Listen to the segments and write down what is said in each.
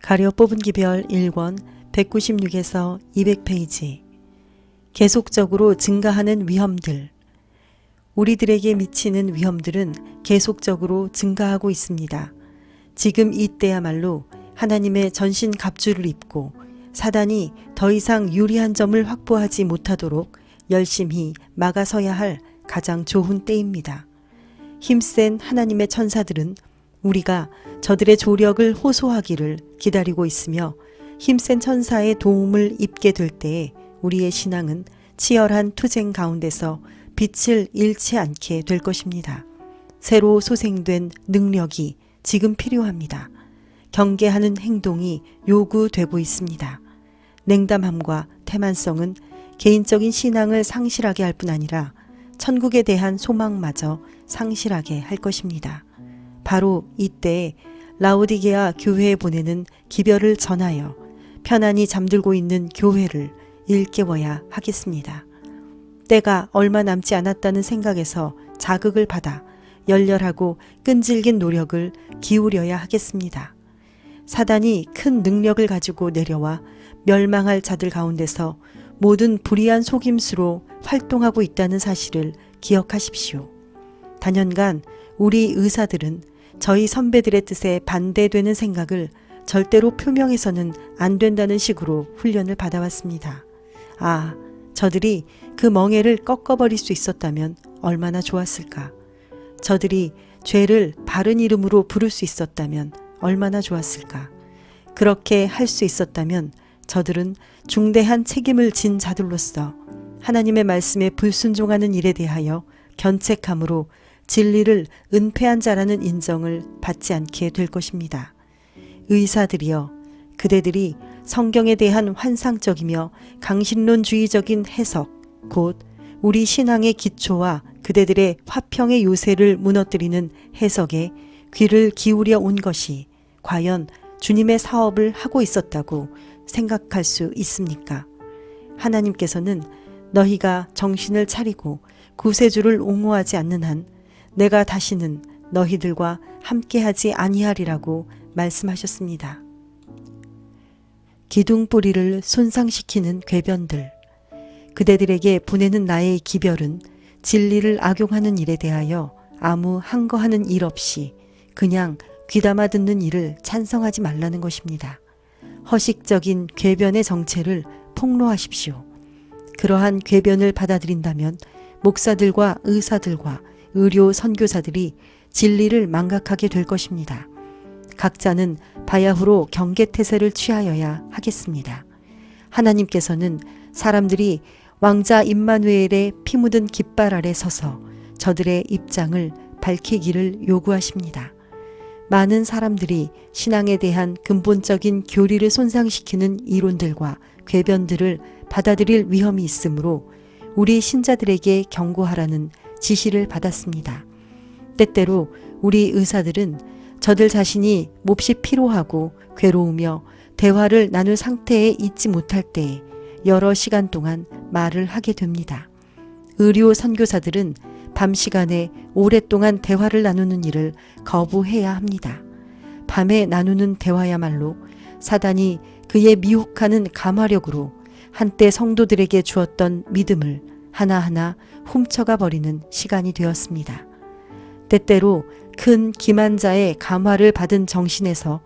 가려 뽑은 기별 1권 196에서 200페이지. 계속적으로 증가하는 위험들. 우리들에게 미치는 위험들은 계속적으로 증가하고 있습니다. 지금 이때야말로 하나님의 전신 갑주를 입고 사단이 더 이상 유리한 점을 확보하지 못하도록 열심히 막아서야 할 가장 좋은 때입니다. 힘센 하나님의 천사들은 우리가 저들의 조력을 호소하기를 기다리고 있으며 힘센 천사의 도움을 입게 될 때에 우리의 신앙은 치열한 투쟁 가운데서 빛을 잃지 않게 될 것입니다. 새로 소생된 능력이 지금 필요합니다. 경계하는 행동이 요구되고 있습니다. 냉담함과 태만성은 개인적인 신앙을 상실하게 할 뿐 아니라 천국에 대한 소망마저 상실하게 할 것입니다. 바로 이때에 라오디게아 교회에 보내는 기별을 전하여 편안히 잠들고 있는 교회를 일깨워야 하겠습니다. 때가 얼마 남지 않았다는 생각에서 자극을 받아 열렬하고 끈질긴 노력을 기울여야 하겠습니다. 사단이 큰 능력을 가지고 내려와 멸망할 자들 가운데서 모든 불의한 속임수로 활동하고 있다는 사실을 기억하십시오. 단연간 우리 의사들은 저희 선배들의 뜻에 반대되는 생각을 절대로 표명해서는 안 된다는 식으로 훈련을 받아왔습니다. 아, 저들이 그 멍에를 꺾어버릴 수 있었다면 얼마나 좋았을까. 저들이 죄를 바른 이름으로 부를 수 있었다면 얼마나 좋았을까. 그렇게 할 수 있었다면 저들은 중대한 책임을 진 자들로서 하나님의 말씀에 불순종하는 일에 대하여 견책함으로 진리를 은폐한 자라는 인정을 받지 않게 될 것입니다. 의사들이여, 그대들이 성경에 대한 환상적이며 강신론주의적인 해석, 곧 우리 신앙의 기초와 그대들의 화평의 요새를 무너뜨리는 해석에 귀를 기울여 온 것이 과연 주님의 사업을 하고 있었다고 생각할 수 있습니까? 하나님께서는 너희가 정신을 차리고 구세주를 옹호하지 않는 한 내가 다시는 너희들과 함께하지 아니하리라고 말씀하셨습니다. 기둥뿌리를 손상시키는 궤변들. 그대들에게 보내는 나의 기별은 진리를 악용하는 일에 대하여 아무 항거하는 일 없이 그냥 귀담아 듣는 일을 찬성하지 말라는 것입니다. 허식적인 궤변의 정체를 폭로하십시오. 그러한 궤변을 받아들인다면 목사들과 의사들과 의료 선교사들이 진리를 망각하게 될 것입니다. 각자는 바야흐로 경계태세를 취하여야 하겠습니다. 하나님께서는 사람들이 왕자 임마누엘의 피 묻은 깃발 아래 서서 저들의 입장을 밝히기를 요구하십니다. 많은 사람들이 신앙에 대한 근본적인 교리를 손상시키는 이론들과 궤변들을 받아들일 위험이 있으므로 우리 신자들에게 경고하라는 지시를 받았습니다. 때때로 우리 의사들은 저들 자신이 몹시 피로하고 괴로우며 대화를 나눌 상태에 있지 못할 때에 여러 시간 동안 말을 하게 됩니다. 의료 선교사들은 밤 시간에 오랫동안 대화를 나누는 일을 거부해야 합니다. 밤에 나누는 대화야말로 사단이 그의 미혹하는 감화력으로 한때 성도들에게 주었던 믿음을 하나하나 훔쳐가 버리는 시간이 되었습니다. 때때로 큰 기만자의 감화를 받은 정신에서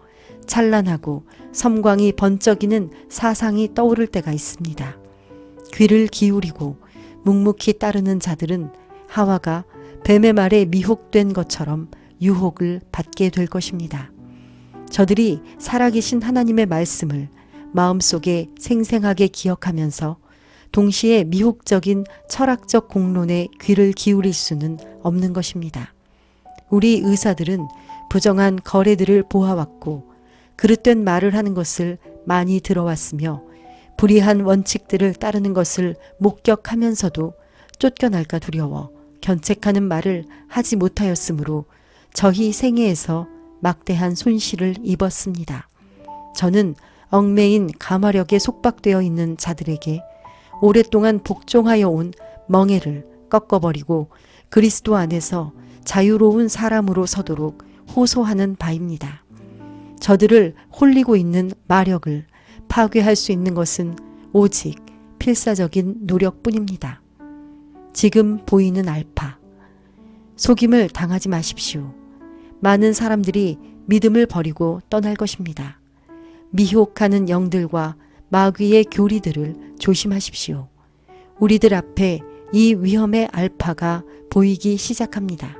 찬란하고 섬광이 번쩍이는 사상이 떠오를 때가 있습니다. 귀를 기울이고 묵묵히 따르는 자들은 하와가 뱀의 말에 미혹된 것처럼 유혹을 받게 될 것입니다. 저들이 살아계신 하나님의 말씀을 마음속에 생생하게 기억하면서 동시에 미혹적인 철학적 공론에 귀를 기울일 수는 없는 것입니다. 우리 의사들은 부정한 거래들을 보아왔고 그릇된 말을 하는 것을 많이 들어왔으며 불의한 원칙들을 따르는 것을 목격하면서도 쫓겨날까 두려워 견책하는 말을 하지 못하였으므로 저희 생애에서 막대한 손실을 입었습니다. 저는 얽매인 감화력에 속박되어 있는 자들에게 오랫동안 복종하여 온 멍에를 꺾어버리고 그리스도 안에서 자유로운 사람으로 서도록 호소하는 바입니다. 저들을 홀리고 있는 마력을 파괴할 수 있는 것은 오직 필사적인 노력뿐입니다. 지금 보이는 알파. 속임을 당하지 마십시오. 많은 사람들이 믿음을 버리고 떠날 것입니다. 미혹하는 영들과 마귀의 교리들을 조심하십시오. 우리들 앞에 이 위험의 알파가 보이기 시작합니다.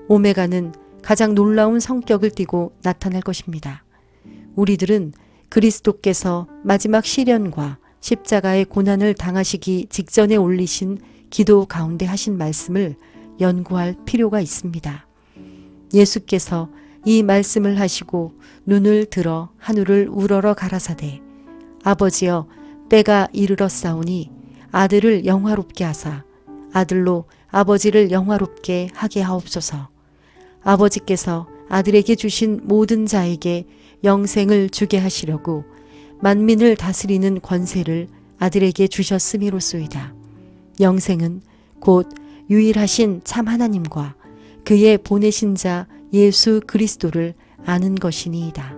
오메가는 가장 놀라운 성격을 띠고 나타날 것입니다. 우리들은 그리스도께서 마지막 시련과 십자가의 고난을 당하시기 직전에 올리신 기도 가운데 하신 말씀을 연구할 필요가 있습니다. 예수께서 이 말씀을 하시고 눈을 들어 하늘을 우러러 가라사대 아버지여 때가 이르렀사오니 아들을 영화롭게 하사 아들로 아버지를 영화롭게 하게 하옵소서. 아버지께서 아들에게 주신 모든 자에게 영생을 주게 하시려고 만민을 다스리는 권세를 아들에게 주셨음이로소이다. 영생은 곧 유일하신 참 하나님과 그의 보내신 자 예수 그리스도를 아는 것이니이다.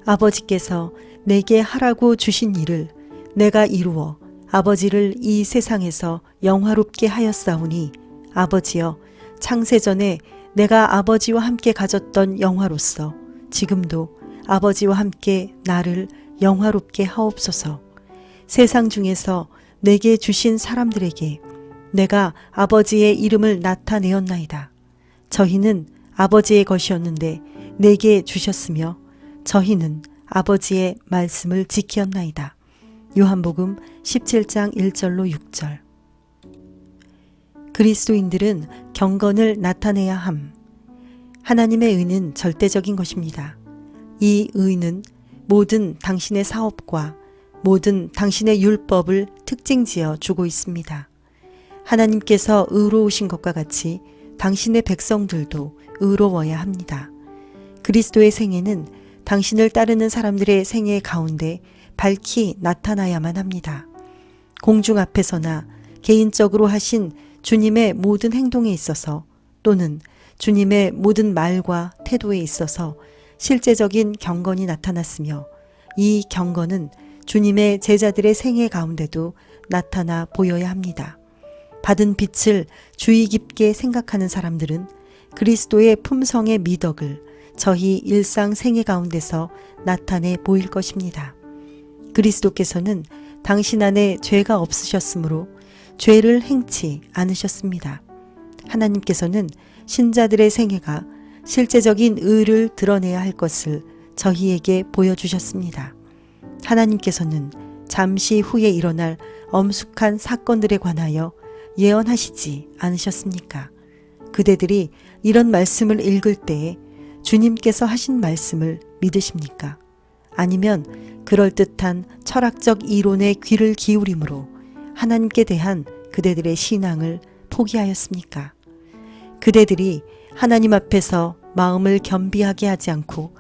아버지께서 내게 하라고 주신 일을 내가 이루어 아버지를 이 세상에서 영화롭게 하였사오니 아버지여 창세전에 내가 아버지와 함께 가졌던 영화로서 지금도 아버지와 함께 나를 영화롭게 하옵소서. 세상 중에서 내게 주신 사람들에게 내가 아버지의 이름을 나타내었나이다. 저희는 아버지의 것이었는데 내게 주셨으며 저희는 아버지의 말씀을 지켰나이다. 요한복음 17장 1절로 6절. 그리스도인들은 경건을 나타내야 함. 하나님의 의는 절대적인 것입니다. 이 의는 모든 당신의 사업과 모든 당신의 율법을 특징지어 주고 있습니다. 하나님께서 의로우신 것과 같이 당신의 백성들도 의로워야 합니다. 그리스도의 생애는 당신을 따르는 사람들의 생애 가운데 밝히 나타나야만 합니다. 공중 앞에서나 개인적으로 하신 주님의 모든 행동에 있어서 또는 주님의 모든 말과 태도에 있어서 실제적인 경건이 나타났으며 이 경건은 주님의 제자들의 생애 가운데도 나타나 보여야 합니다. 받은 빛을 주의 깊게 생각하는 사람들은 그리스도의 품성의 미덕을 저희 일상 생애 가운데서 나타내 보일 것입니다. 그리스도께서는 당신 안에 죄가 없으셨으므로 죄를 행치 않으셨습니다. 하나님께서는 신자들의 생애가 실제적인 의를 드러내야 할 것을 저희에게 보여주셨습니다. 하나님께서는 잠시 후에 일어날 엄숙한 사건들에 관하여 예언하시지 않으셨습니까? 그대들이 이런 말씀을 읽을 때에 주님께서 하신 말씀을 믿으십니까? 아니면 그럴듯한 철학적 이론에 귀를 기울임으로 하나님께 대한 그대들의 신앙을 포기하였습니까? 그대들이 하나님 앞에서 마음을 겸비하게 하지 않고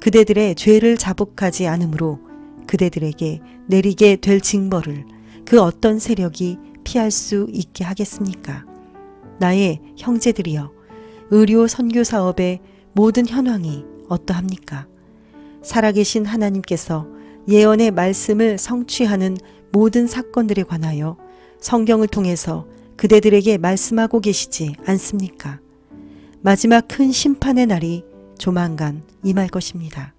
그대들의 죄를 자복하지 않으므로 그대들에게 내리게 될 징벌을 그 어떤 세력이 피할 수 있게 하겠습니까? 나의 형제들이여, 의료 선교 사업의 모든 현황이 어떠합니까? 살아계신 하나님께서 예언의 말씀을 성취하는 모든 사건들에 관하여 성경을 통해서 그대들에게 말씀하고 계시지 않습니까? 마지막 큰 심판의 날이 조만간 임할 것입니다.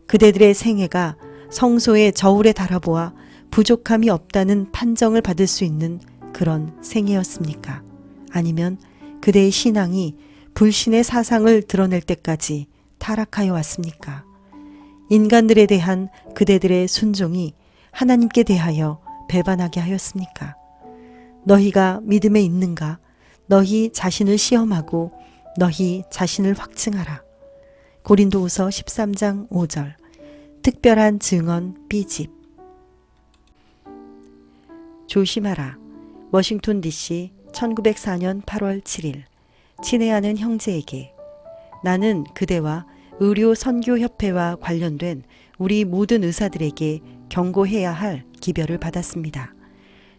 그대들의 생애가 성소의 저울에 달아보아 부족함이 없다는 판정을 받을 수 있는 그런 생애였습니까? 아니면 그대의 신앙이 불신의 사상을 드러낼 때까지 타락하여 왔습니까? 인간들에 대한 그대들의 순종이 하나님께 대하여 배반하게 하였습니까? 너희가 믿음에 있는가? 너희 자신을 시험하고 너희 자신을 확증하라. 고린도후서 13장 5절. 특별한 증언 B집. 조심하라. 워싱턴 DC 1904년 8월 7일. 친애하는 형제에게. 나는 그대와 의료 선교협회와 관련된 우리 모든 의사들에게 경고해야 할 기별을 받았습니다.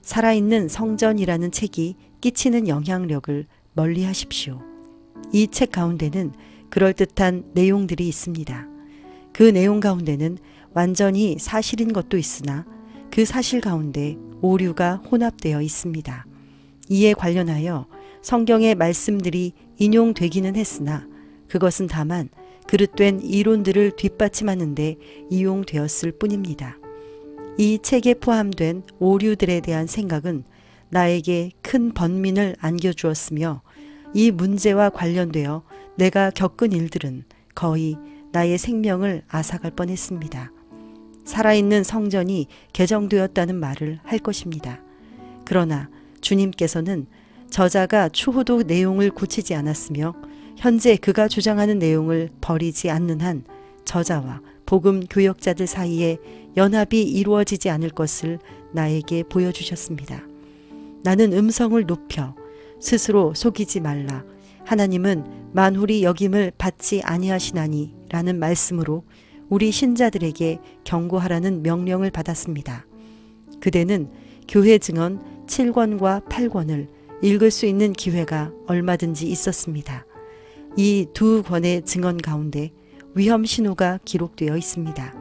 살아있는 성전이라는 책이 끼치는 영향력을 멀리 하십시오. 이 책 가운데는 그럴듯한 내용들이 있습니다. 그 내용 가운데는 완전히 사실인 것도 있으나 그 사실 가운데 오류가 혼합되어 있습니다. 이에 관련하여 성경의 말씀들이 인용되기는 했으나 그것은 다만 그릇된 이론들을 뒷받침하는 데 이용되었을 뿐입니다. 이 책에 포함된 오류들에 대한 생각은 나에게 큰 번민을 안겨주었으며 이 문제와 관련되어 내가 겪은 일들은 거의 나의 생명을 앗아갈 뻔했습니다. 살아있는 성전이 개정되었다는 말을 할 것입니다. 그러나 주님께서는 저자가 추후도 내용을 고치지 않았으며 현재 그가 주장하는 내용을 버리지 않는 한 저자와 복음 교역자들 사이에 연합이 이루어지지 않을 것을 나에게 보여주셨습니다. 나는 음성을 높여 스스로 속이지 말라. 하나님은 만홀이 여김을 받지 아니하시나니 라는 말씀으로 우리 신자들에게 경고하라는 명령을 받았습니다. 그대는 교회 증언 7권과 8권을 읽을 수 있는 기회가 얼마든지 있었습니다. 이 두 권의 증언 가운데 위험 신호가 기록되어 있습니다.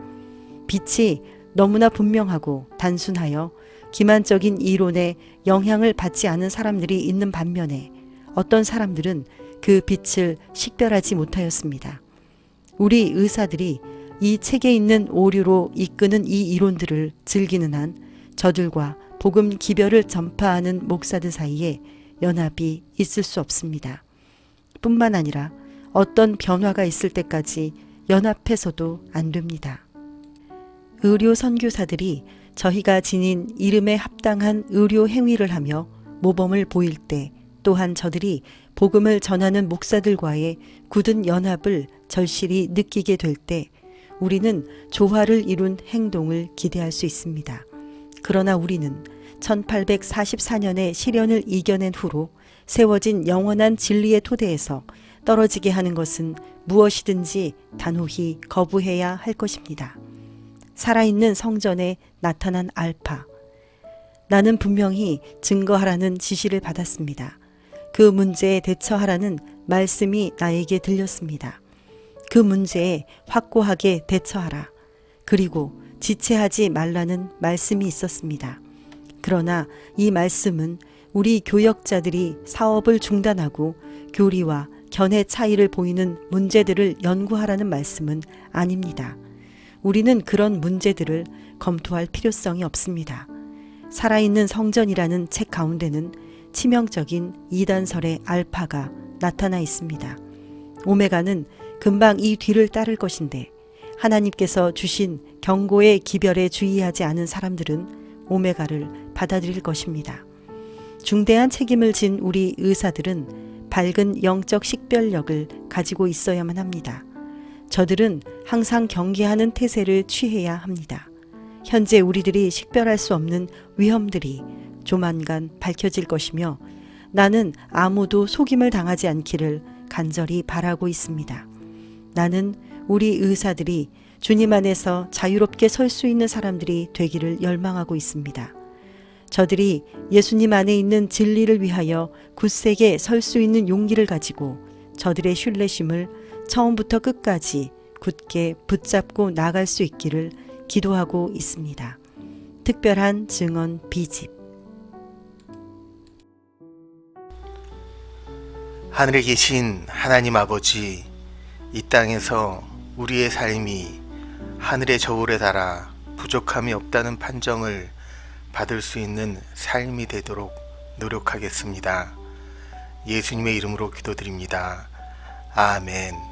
빛이 너무나 분명하고 단순하여 기만적인 이론에 영향을 받지 않은 사람들이 있는 반면에 어떤 사람들은 그 빛을 식별하지 못하였습니다. 우리 의사들이 이 책에 있는 오류로 이끄는 이 이론들을 즐기는 한 저들과 복음 기별을 전파하는 목사들 사이에 연합이 있을 수 없습니다. 뿐만 아니라 어떤 변화가 있을 때까지 연합해서도 안 됩니다. 의료 선교사들이 저희가 지닌 이름에 합당한 의료 행위를 하며 모범을 보일 때 또한 저들이 복음을 전하는 목사들과의 굳은 연합을 절실히 느끼게 될 때 우리는 조화를 이룬 행동을 기대할 수 있습니다. 그러나 우리는 1844년의 시련을 이겨낸 후로 세워진 영원한 진리의 토대에서 떨어지게 하는 것은 무엇이든지 단호히 거부해야 할 것입니다. 살아있는 성전에 나타난 알파. 나는 분명히 증거하라는 지시를 받았습니다. 그 문제에 대처하라는 말씀이 나에게 들렸습니다. 그 문제에 확고하게 대처하라. 그리고 지체하지 말라는 말씀이 있었습니다. 그러나 이 말씀은 우리 교역자들이 사업을 중단하고 교리와 견해 차이를 보이는 문제들을 연구하라는 말씀은 아닙니다. 우리는 그런 문제들을 검토할 필요성이 없습니다. 살아있는 성전이라는 책 가운데는 치명적인 이단설의 알파가 나타나 있습니다. 오메가는 금방 이 뒤를 따를 것인데 하나님께서 주신 경고의 기별에 주의하지 않은 사람들은 오메가를 받아들일 것입니다. 중대한 책임을 진 우리 의사들은 밝은 영적 식별력을 가지고 있어야만 합니다. 저들은 항상 경계하는 태세를 취해야 합니다. 현재 우리들이 식별할 수 없는 위험들이 조만간 밝혀질 것이며 나는 아무도 속임을 당하지 않기를 간절히 바라고 있습니다. 나는 우리 의사들이 주님 안에서 자유롭게 설 수 있는 사람들이 되기를 열망하고 있습니다. 저들이 예수님 안에 있는 진리를 위하여 굳세게 설 수 있는 용기를 가지고 저들의 신뢰심을 처음부터 끝까지 굳게 붙잡고 나갈 수 있기를 기도하고 있습니다. 특별한 증언 B집. 하늘에 계신 하나님 아버지, 이 땅에서 우리의 삶이 하늘의 저울에 달아 부족함이 없다는 판정을 받을 수 있는 삶이 되도록 노력하겠습니다. 예수님의 이름으로 기도드립니다. 아멘.